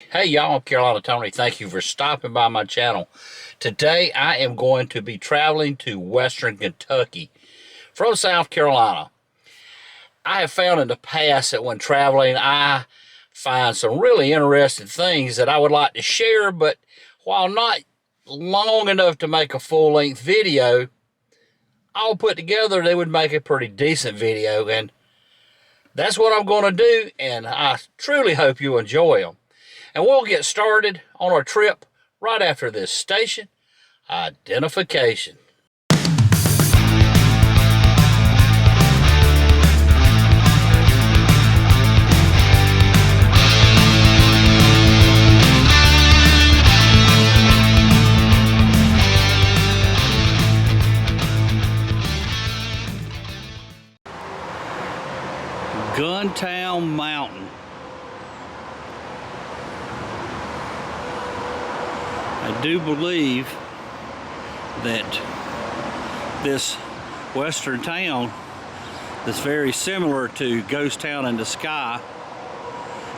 Hey y'all, I'm Carolina Tony. Thank you for stopping by my channel. Today I am going to be traveling to Western Kentucky from South Carolina. I have found in the past that when traveling, I find some really interesting things that I would like to share, but while not long enough to make a full-length video, all put together, they would make a pretty decent video, and that's what I'm going to do, and I truly hope you enjoy them. And we'll get started on our trip right after this station identification. Guntown Mountain. I do believe that this western town that's very similar to Ghost Town in the Sky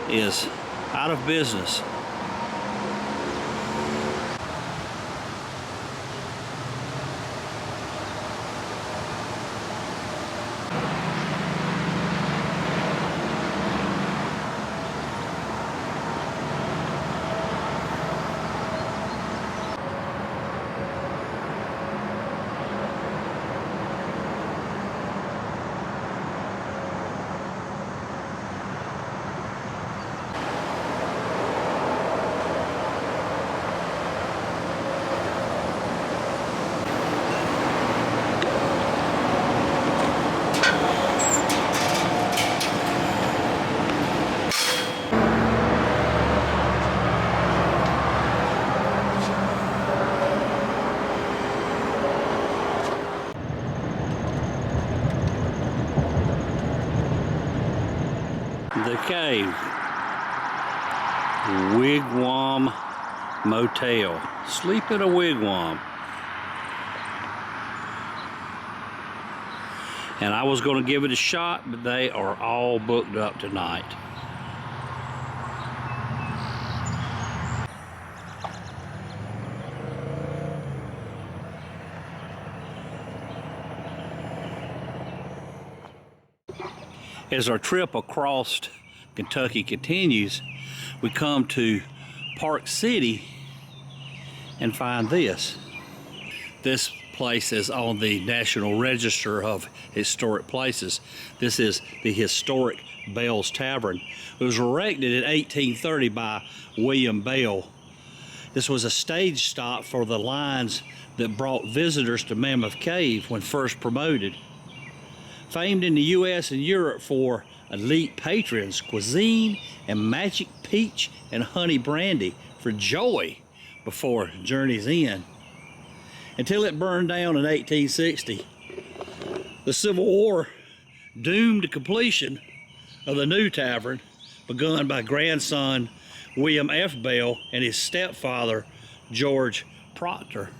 is out of business. The cave, Wigwam Motel. Sleep in a wigwam. And I was going to give it a shot, but they are all booked up tonight. As our trip across Kentucky continues, we come to Park City and find this. This place is on the National Register of Historic Places. This is the historic Bales Tavern. It was erected in 1830 by William Bale. This was a stage stop for the lines that brought visitors to Mammoth Cave when first promoted. Famed in the US and Europe for elite patrons, cuisine, and magic peach and honey brandy for joy before journey's end. Until it burned down in 1860. The Civil War doomed the completion of the new tavern begun by grandson William F. Bale and his stepfather George Proctor.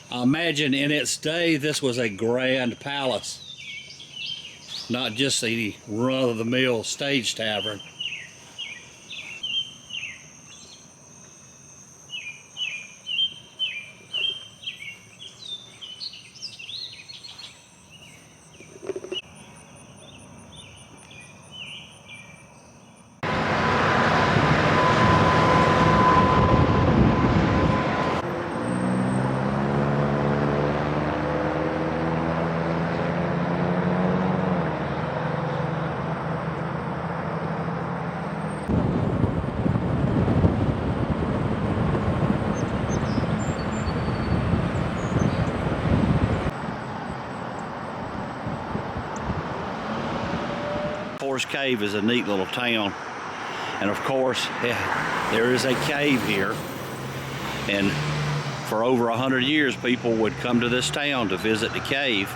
I imagine in its day this was a grand palace, not just a run-of-the-mill stage tavern. Forest Cave is a neat little town, and of course there is a cave here, and for over 100 years people would come to this town to visit the cave.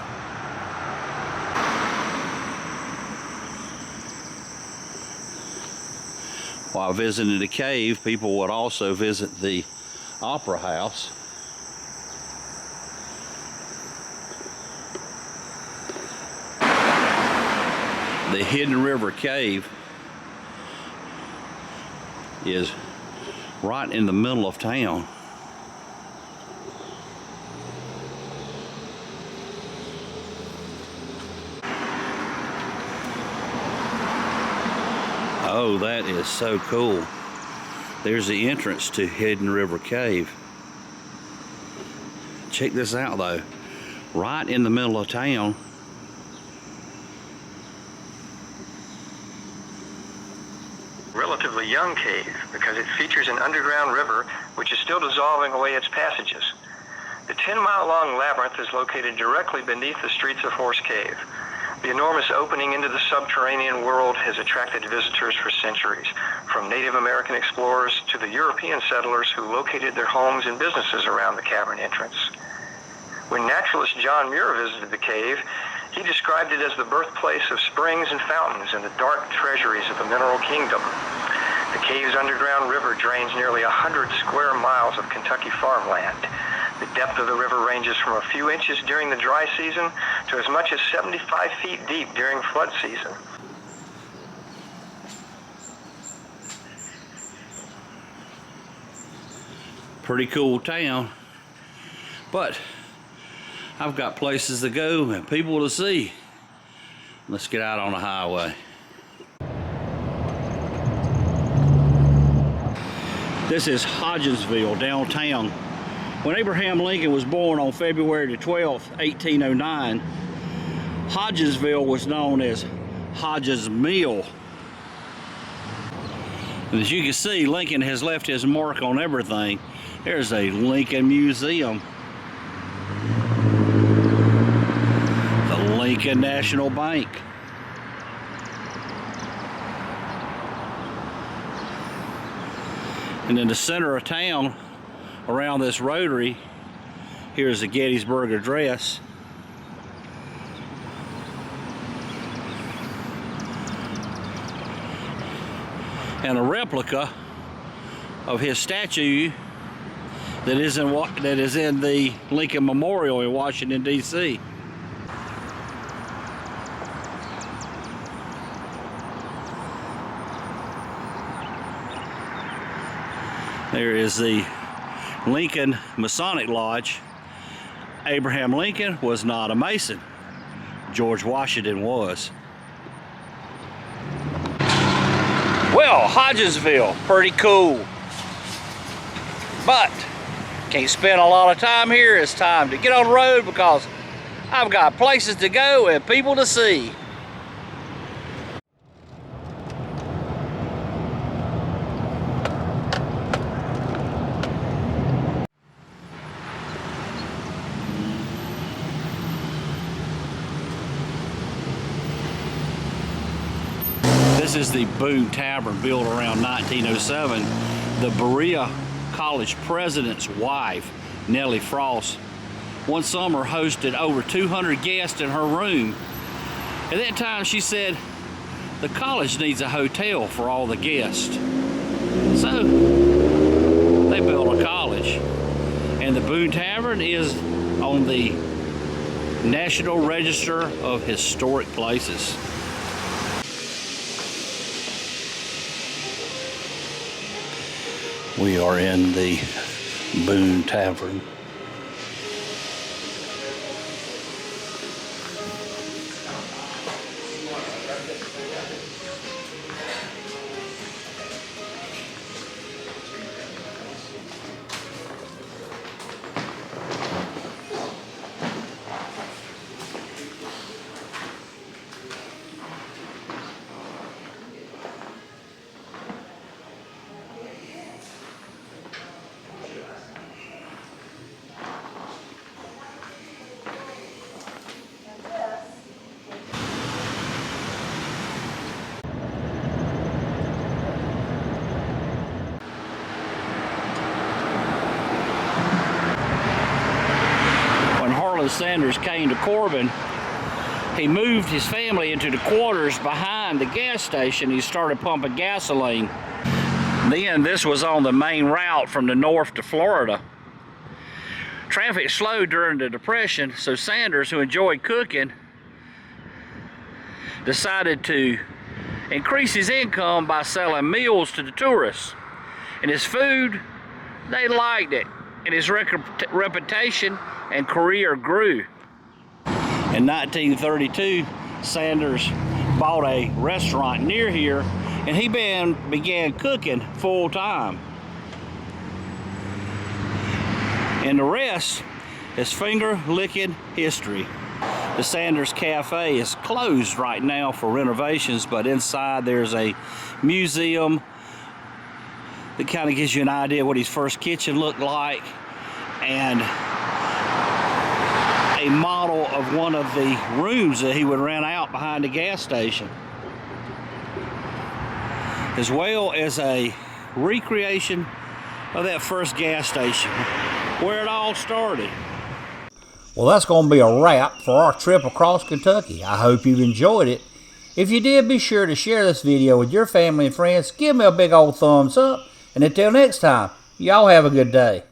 While visiting the cave, people would also visit the Opera House. The Hidden River Cave is right in the middle of town. Oh, that is so cool. There's the entrance to Hidden River Cave. Check this out though. Right in the middle of town. Relatively young cave because it features an underground river which is still dissolving away its passages. The 10-mile-long labyrinth is located directly beneath the streets of Horse Cave. The enormous opening into the subterranean world has attracted visitors for centuries, from Native American explorers to the European settlers who located their homes and businesses around the cavern entrance. When naturalist John Muir visited the cave, he described it as the birthplace of springs and fountains and the dark treasuries of the mineral kingdom. The cave's underground river drains nearly 100 square miles of Kentucky farmland. The depth of the river ranges from a few inches during the dry season to as much as 75 feet deep during flood season. Pretty cool town, but I've got places to go and people to see. Let's get out on the highway. This is Hodginsville, downtown. When Abraham Lincoln was born on February the 12th, 1809, Hodginsville was known as Hodges Mill. And as you can see, Lincoln has left his mark on everything. There's a Lincoln Museum. The Lincoln National Bank. And in the center of town, around this rotary, here's the Gettysburg Address. And a replica of his statue that is in the Lincoln Memorial in Washington, D.C. There is the Lincoln Masonic Lodge. Abraham Lincoln was not a Mason. George Washington was. Well, Hodginsville, pretty cool. But can't spend a lot of time here. It's time to get on the road because I've got places to go and people to see. This is the Bales Tavern, built around 1907. The Berea College president's wife, Nellie Frost, one summer hosted over 200 guests in her room. At that time, she said, the college needs a hotel for all the guests. So they built a college. And the Bales Tavern is on the National Register of Historic Places. We are in the Bales Tavern. Sanders came to Corbin, he moved his family into the quarters behind the gas station. He started pumping gasoline. Then this was on the main route from the north to Florida. Traffic slowed during the Depression, so Sanders, who enjoyed cooking, decided to increase his income by selling meals to the tourists. And his food, they liked it. And his reputation and career grew. In 1932, Sanders bought a restaurant near here, and he began cooking full time. And the rest is finger-licking history. The Sanders Cafe is closed right now for renovations, but inside there's a museum that kind of gives you an idea what his first kitchen looked like, and a model of one of the rooms that he would rent out behind the gas station, as well as a recreation of that first gas station where it all started. Well, that's going to be a wrap for our trip across Kentucky. I hope you've enjoyed it. If you did, be sure to share this video with your family and friends. Give me a big old thumbs up. And until next time, y'all have a good day.